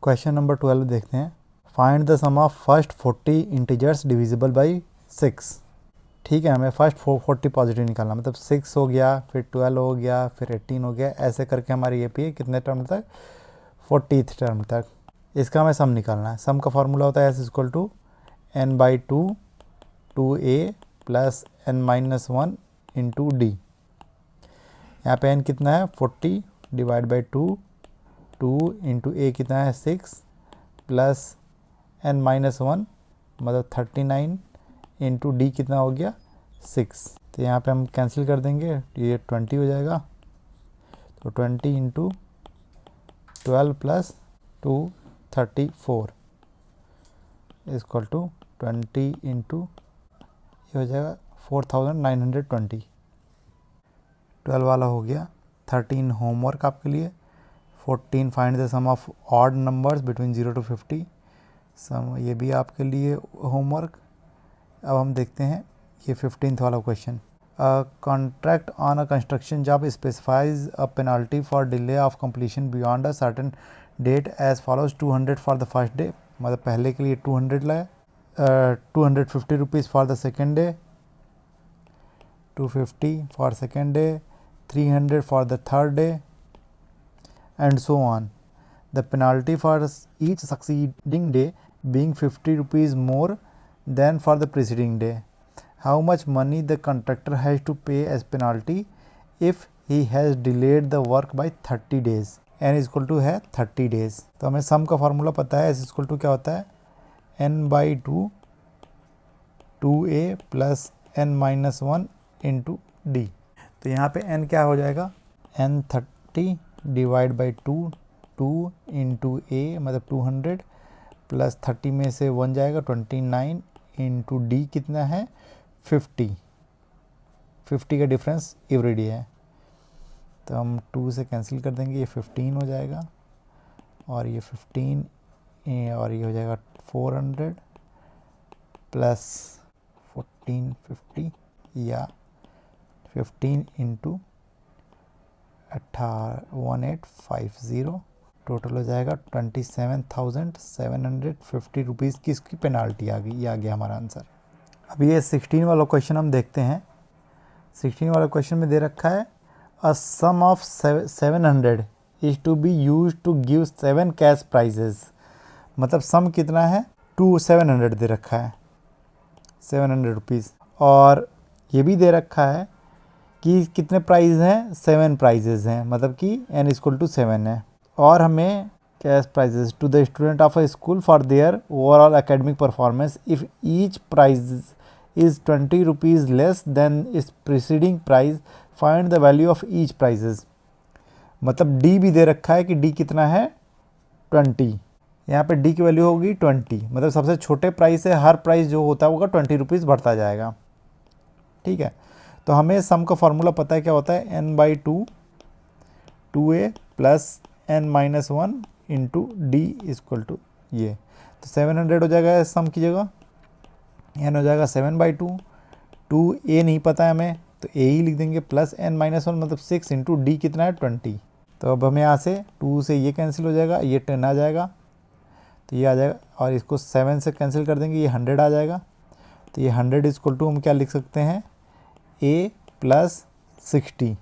Question number 12 देखते हैं। Find the sum of first 40 integers divisible by 6। ठीक है, हमें फर्स्ट 40 पॉजिटिव निकालना, मतलब 6 हो गया, फिर 12 हो गया, फिर 18 हो गया, ऐसे करके हमारी ये पी कितने टर्म तक, 40th टर्म तक। इसका हमें सम निकालना है। सम का फॉर्मूला होता है S n/2 2a plus n-1 into D. यहाँ पे n कितना है 40 डिवाइड बाई 2 इंटू a कितना है 6 प्लस n-1 मतलब 39 इंटू डी कितना हो गया 6। तो यहाँ पे हम कैंसिल कर देंगे, ये 20 हो जाएगा। तो 20 into 12 plus 2 34 equal to 20 into ये हो जाएगा 4920। 12 वाला हो गया। 13 होमवर्क आपके लिए। 14 find the sum of odd numbers between 0 to 50। Sum ये भी आपके लिए होमवर्क। अब हम देखते हैं ये 15th वाला question. Contract on a construction job specifies a penalty for delay of completion beyond a certain date as follows 200 for the first day, मतलब पहले के लिए 200 लाए, 250 rupees for the second day, 250 for second day, 300 for the third day and so on. The penalty for each succeeding day being 50 rupees more than for the preceding day. How much money the contractor has to pay as penalty if he has delayed the work by 30 days? n is equal to है 30 days। तो हमें सम का formula पता है। s is equal to क्या होता है n/2 2a plus n-1 into D. तो यहाँ पे n क्या हो जाएगा n 30 divide by 2 into a मतलब 200 प्लस 30 में से 1 जाएगा 29 इंटू डी कितना है 50 का डिफरेंस एवरी डे है। तो हम 2 से कैंसिल कर देंगे, ये 15 हो जाएगा और ये 15 और ये हो जाएगा 400 प्लस 1450 या 15 इंटू 1850 टोटल हो जाएगा 27,750 रुपीज़ की इसकी पेनाल्टी आ गई। ये आ गया हमारा आंसर। अब ये 16 वाला क्वेश्चन हम देखते हैं। 16 वाला क्वेश्चन में दे रखा है a sum of 700 is to be use to give 7 cash prizes, मतलब सम कितना है 700 दे रखा है 700 रुपीज़, और ये भी दे रखा है कि कितने प्राइज़ हैं 7 प्राइजेज़ हैं, मतलब कि n इक्वल टू 7 है। और हमें cash prizes to the student of a school for their overall academic performance if each prize is 20 rupees less than its preceding prize, find the value of each prizes. मतलब d भी दे रखा है कि D कितना है 20। यहाँ पे डी की वैल्यू होगी 20, मतलब सबसे छोटे प्राइस से हर प्राइस जो होता है होगा 20 रुपीज़ बढ़ता जाएगा। ठीक है, तो हमें सम का फॉर्मूला पता है क्या होता है n/2 2a plus n-1 into D equal to ये। तो 700 हो जाएगा सम की जगह, n हो जाएगा 7/2, 2a नहीं पता है हमें तो a ही लिख देंगे, प्लस n-1 मतलब 6 इंटू डी कितना है 20। तो अब हमें यहाँ से 2 से ये कैंसिल हो जाएगा, ये 10 आ जाएगा, तो ये आ जाएगा, और इसको 7 से कैंसिल कर देंगे, ये 100 आ जाएगा। तो ये 100 इक्वल टू हम क्या लिख सकते हैं a प्लस 60।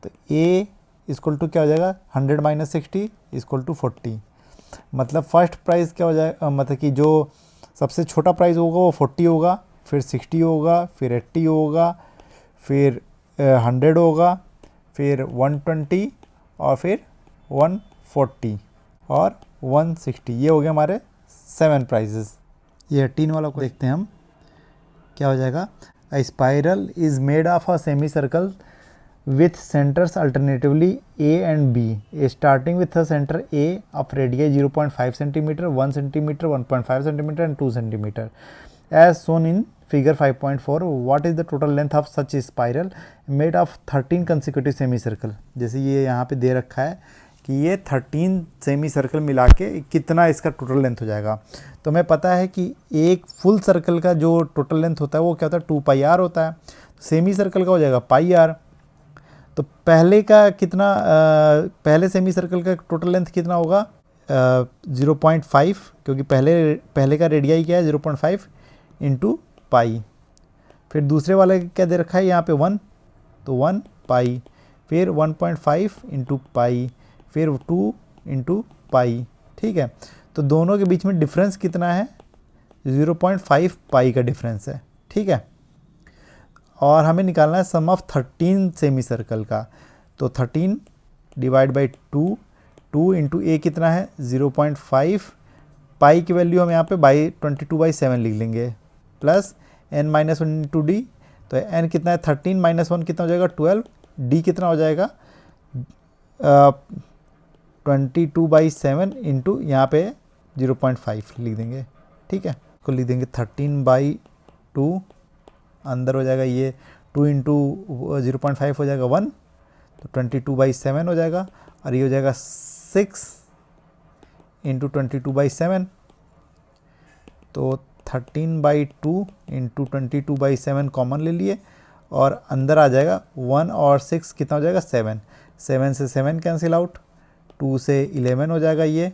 तो a इक्वल टू क्या हो जाएगा 100 माइनस 60 इक्वल टू 40। मतलब फर्स्ट प्राइस क्या हो जाएगा, मतलब कि जो सबसे छोटा प्राइस होगा वो 40 होगा, फिर 60 होगा, फिर 80 होगा, फिर 100 होगा, फिर 120 और फिर 140 और 160। ये हो गया हमारे 7 प्राइजेस। ये 18 वाला को देखते हैं हम क्या हो जाएगा। A spiral is made of a semicircle with centers alternatively A and B, starting with a center A of radii 0.5 cm, 1 cm, 1.5 cm and 2 cm. As shown in figure 5.4, what is the total length of such a spiral made of 13 consecutive semicircle? जैसे ये यहाँ पे दे रखा है कि ये 13 semi circle मिला के कितना इसका टोटल लेंथ हो जाएगा। तो हमें पता है कि एक फुल सर्कल का जो टोटल लेंथ होता है वो क्या होता है 2πr होता है, सेमी सर्कल का हो जाएगा πr। तो पहले का कितना पहले सेमी सर्कल का टोटल लेंथ कितना होगा 0.5, क्योंकि पहले का रेडियाई क्या है 0.5 इंटू पाई। फिर दूसरे वाले क्या दे रखा है यहाँ पे 1, तो 1 पाई, फिर 1.5 इंटू पाई, फिर 2 इंटू पाई। ठीक है, तो दोनों के बीच में डिफरेंस कितना है, 0.5 पाई का डिफरेंस है। ठीक है, और हमें निकालना है सम ऑफ 13 सेमी सर्कल का। तो 13 डिवाइड बाई 2, 2 इंटू ए कितना है 0.5, पाई की वैल्यू हम यहाँ पे 22/7 लिख लेंगे, प्लस n-1 इंटू डी। तो n कितना है 13 माइनस 1 कितना हो जाएगा 12, d कितना हो जाएगा 22/7 इंटू यहाँ पे 0.5 लिख देंगे। ठीक है, इसको लिख देंगे 13/2, अंदर हो जाएगा ये 2 इंटू 0.5 हो जाएगा 1, तो 22/7 हो जाएगा, और ये हो जाएगा 6 इंटू 22/7, तो 13/2 इंटू 22/7 कॉमन ले लिए, और अंदर आ जाएगा 1 और 6 कितना हो जाएगा 7, 7 से 7 कैंसिल आउट, 2 से 11 हो जाएगा ये,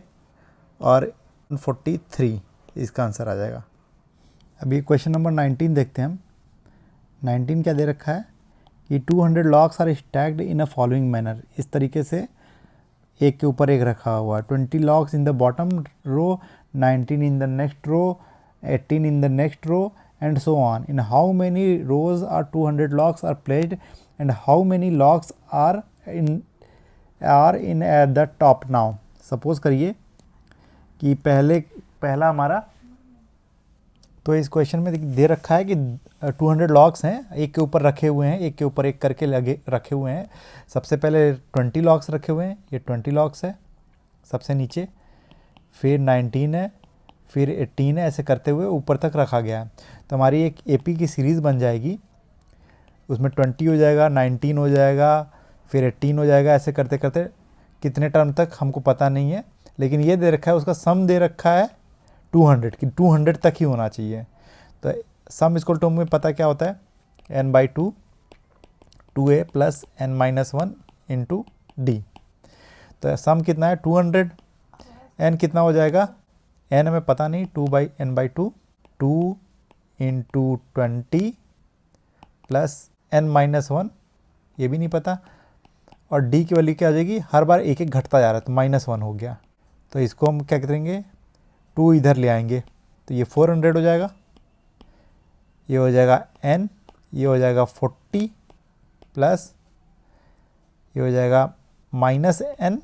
और 43 इसका आंसर आ जाएगा। अभी क्वेश्चन नंबर 19 देखते हैं हम। 19 क्या दे रखा है कि 200 logs are stacked in a following manner. इस तरीके से एक के ऊपर एक रखा हुआ है। 20 logs in the bottom row, 19 in the next row, 18 in the next row, and so on. In how many rows are 200 locks are placed, and how many locks are in at the top now? Suppose करिए कि पहला हमारा, तो इस question में दे रखा है कि 200 लॉक्स हैं, एक के ऊपर रखे हुए हैं, एक के ऊपर एक करके लगे रखे हुए हैं। सबसे पहले 20 लॉक्स रखे हुए हैं, ये 20 लॉक्स है सबसे नीचे, फिर 19 है, फिर 18 है, ऐसे करते हुए ऊपर तक रखा गया है। तो हमारी एक एपी की सीरीज़ बन जाएगी, उसमें 20 हो जाएगा, 19 हो जाएगा, फिर 18 हो जाएगा, ऐसे करते करते कितने टर्म तक हमको पता नहीं है, लेकिन ये दे रखा है, उसका सम दे रखा है 200 कि 200 तक ही होना चाहिए। तो सम इक्वल टू में पता क्या होता है n/2 2a plus n-1 into D. तो सम कितना है 200, n कितना हो जाएगा, n हमें पता नहीं, 2/n/2, 2 इंटू 20 प्लस n-1, ये भी नहीं पता, और d की वैल्यू क्या आ जाएगी, हर बार एक एक घटता जा रहा है, तो -1 हो गया। तो इसको हम क्या करेंगे, 2 इधर ले आएंगे, तो ये 400 हो जाएगा, ये हो जाएगा n, ये हो जाएगा 40 प्लस ये हो जाएगा -n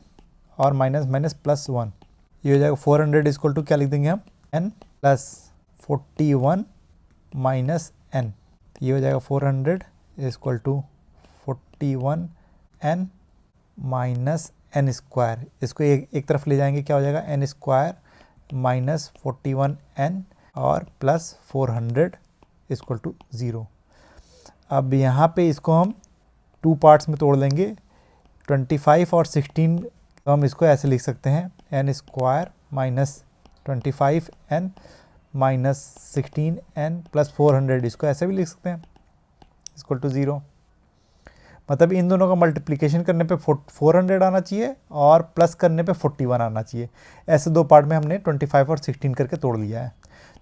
और -+1, ये हो जाएगा 400 इक्वल टू क्या लिख देंगे हम, n प्लस 41 माइनस n, ये हो जाएगा 400 equal to 41n minus n square. इसको एक तरफ ले जाएंगे, क्या हो जाएगा n स्क्वायर माइनस 41n और प्लस 400 इक्वल टू 0। अब यहाँ पे इसको हम 2 पार्ट्स में तोड़ लेंगे, 25 और 16, तो हम इसको ऐसे लिख सकते हैं n square minus 25n minus 16n plus 400, इसको ऐसे भी लिख सकते हैं इक्वल टू 0। मतलब इन दोनों का मल्टीप्लिकेशन करने पे 400 आना चाहिए और प्लस करने पे 41 आना चाहिए। ऐसे 2 पार्ट में हमने 25 और 16 करके तोड़ लिया है।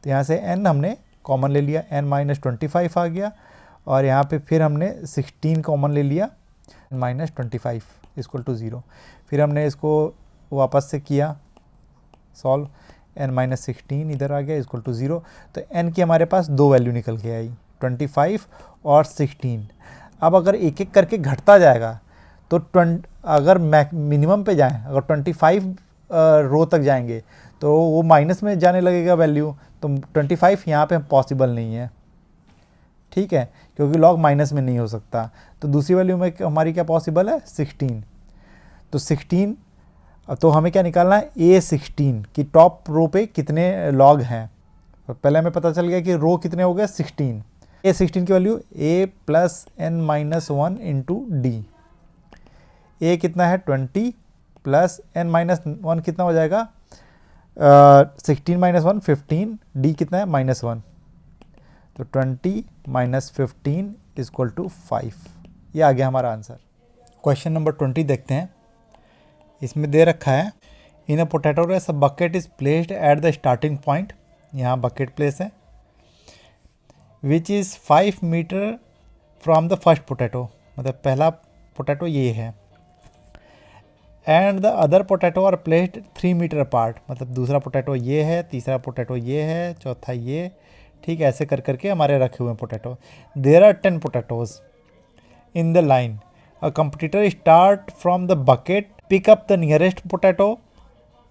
तो यहाँ से n हमने कॉमन ले लिया, n-25 आ गया, और यहाँ पे फिर हमने 16 कॉमन ले लिया, -25 इक्वल टू 0। फिर हमने इसको वापस से किया सॉल्व, n-16 इधर आ गया इक्वल टू 0। तो n की हमारे पास 2 वैल्यू निकल के आई, 25 और 16। अब अगर एक एक करके घटता जाएगा तो अगर मिनिमम पे जाएं, अगर 25 रो तक जाएंगे तो वो माइनस में जाने लगेगा वैल्यू, तो 25 यहाँ पे पॉसिबल नहीं है, ठीक है, क्योंकि लॉग माइनस में नहीं हो सकता। तो दूसरी वैल्यू में हमारी क्या पॉसिबल है, 16। तो 16, तो हमें क्या निकालना है, A16 की टॉप रो पे कितने लॉग हैं। तो पहले हमें पता चल गया कि रो कितने हो गए 16। A16 की value A plus n-1 into D. A कितना है 20 प्लस n-1 कितना हो जाएगा 16 - 1 15, D कितना है -1, तो 20 - 15 इक्वल टू 5। ये आ गया हमारा आंसर। क्वेश्चन नंबर 20 देखते हैं। इसमें दे रखा है in a potato race a bucket is placed at the starting point, यहाँ बकेट प्लेस है, which is 5 metre from the first potato, मतलब पहला पोटैटो ये है, and the other potato are placed 3 metre apart, मतलब दूसरा पोटैटो ये है, तीसरा पोटैटो ये है, चौथा ये, ठीक है, ऐसे कर करके हमारे रखे हुए हैं potato. There are 10 potatoes in the line, a competitor start from the bucket, pick up the nearest potato,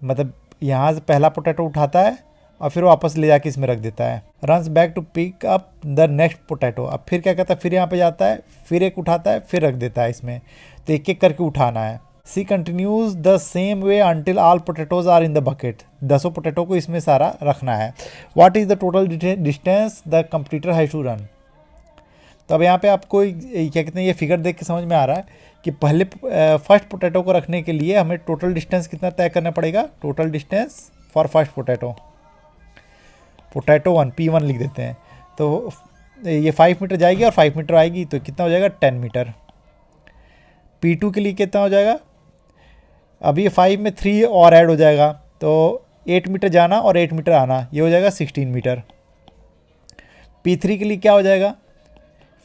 मतलब यहाँ से पहला पोटैटो उठाता है और फिर वापस ले जाके इसमें रख देता है, runs back to pick up the next potato, अब फिर क्या करता है, फिर यहाँ पे जाता है, फिर एक उठाता है, फिर रख देता है इसमें, तो एक एक करके उठाना है। She continues the same way until all potatoes are in the bucket, 10 potato को इसमें सारा रखना है। What is the total distance the competitor has to run, तो अब यहाँ पे आपको क्या कहते हैं, ये फिगर देख के समझ में आ रहा है कि पहले फर्स्ट पोटैटो को रखने के लिए हमें टोटल डिस्टेंस कितना तय करना पड़ेगा। Total distance for first potato, potato 1 P1 लिख देते हैं, तो ये 5 मीटर जाएगी और 5 मीटर आएगी, तो कितना हो जाएगा 10 मीटर। P2 के लिए कितना हो जाएगा, अब ये 5 में 3 और ऐड हो जाएगा, तो 8 मीटर जाना और 8 मीटर आना, ये हो जाएगा 16 मीटर। P3 के लिए क्या हो जाएगा,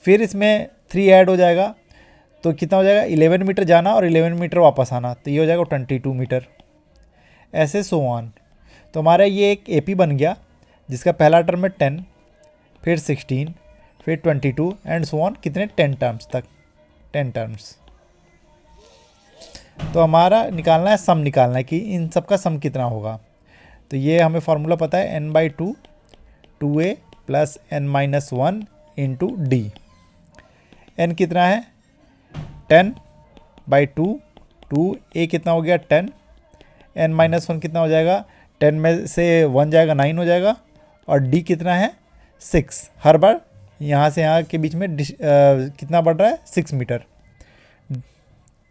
फिर इसमें 3 ऐड हो जाएगा, तो कितना हो जाएगा 11 मीटर जाना और 11 मीटर वापस आना, तो ये हो जाएगा 22 मीटर। ऐसे सो ऑन, तो हमारा ये एक AP बन गया जिसका पहला टर्म है 10, फिर 16, फिर 22 एंड सो ऑन, कितने 10 टर्म्स तक, 10 टर्म्स। तो हमारा निकालना है, सम निकालना है कि इन सब का सम कितना होगा। तो ये हमें फार्मूला पता है, n/2 2a plus n-1 into D. n कितना है 10/2, 2a कितना हो गया 10, n-1 कितना हो जाएगा, 10 में से 1 जाएगा 9 हो जाएगा, और d कितना है 6, हर बार यहाँ से यहाँ के बीच में कितना बढ़ रहा है 6 मीटर,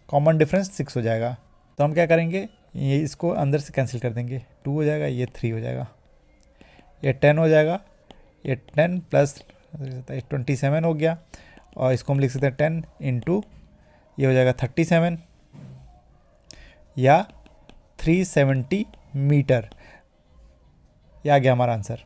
कॉमन डिफरेंस 6 हो जाएगा। तो हम क्या करेंगे, ये इसको अंदर से कैंसिल कर देंगे, 2 हो जाएगा, ये 3 हो जाएगा, ये 10 हो जाएगा, ये 10 प्लस 27 हो गया, और इसको हम लिख सकते हैं 10 इंटू, ये हो जाएगा 37 या 370 मीटर। ये आ गया हमारा आंसर।